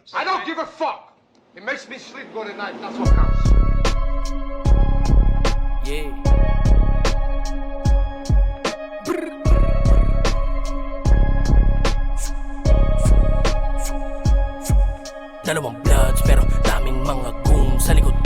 I don't give a fuck. It makes me sleep good at night. That's what counts. Yeah. Dalawang bloods pero daming mga goons sa likod.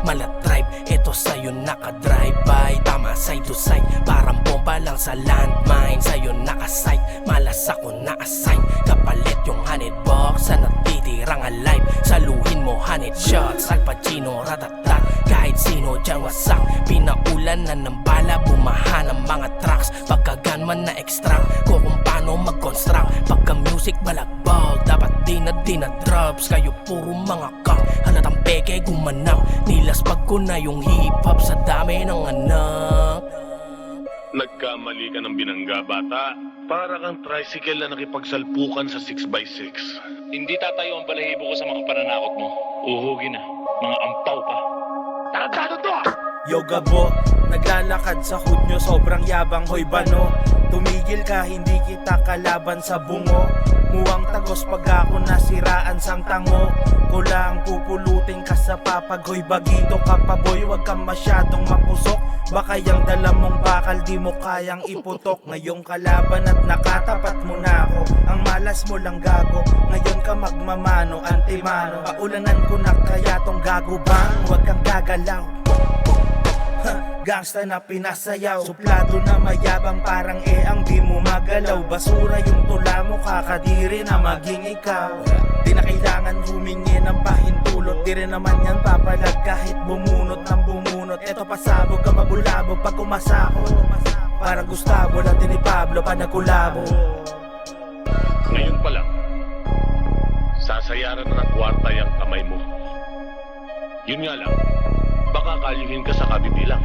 Malat tribe, eto sa'yo naka-drive by. Tama side to side, parang bomba lang sa landmine. Sa'yo naka-sight, malas ako na-assign. Kapalit yung 100 bucks sa natitirang alive. Saluhin mo 100 shots, Al Pacino, ratatat. Kahit sino dyan wasak, pinaulan na ng bala. Bumaha ng mga tracks, pagkaganman na extract ko kung paano mag-construct. Pagka music balagbag, dapat di na drops. Kayo puro mga kang, halatang peke gumanaw. Nilaspag ko na yung hip-hop sa dami ng anak. Nagkamali ka ng binangga, bata. Para kang tricycle na nakipagsalpukan sa 6x6. Hindi tatayo ang balahibo ko sa mga pananakot mo. Uhugin na, mga ampaw pa. Tarantado to! Yoga bo, naglalakad sa hood nyo, sobrang yabang, hoy bano. Tumigil ka, hindi kita kalaban sa bungo. Muwang tagos pag ako nasiraan sang tango. Kulang pupulutin ka sa papag, hoy bagito ka pa boy. Huwag kang masyadong mapusok, baka yung dala mong bakal di mo kayang iputok. Ngayong kalaban at nakatapat mo na ako, ang malas mo lang gago. Ngayon ka magmamano, antimano. Paulanan ko na kaya tong gago bang. Huwag kang gagalaw, gangsta na pinasayaw. Suplado na mayabang parang ang di mo magalaw. Basura yung tula mo, kakadiri na maging ikaw. Di na kailangan humingi ng pahintulot. Di rin naman yan papalag kahit bumunot ng bumunot. Eto pasabog ka mabulabog pag kumasako. Parang Gustavo natin ni Pablo pa nagkulabo. Ngayon pa lang, sasayaran na ng kwarta yung kamay mo. Yun nga lang, baka kalyuhin ka sa kabibilang.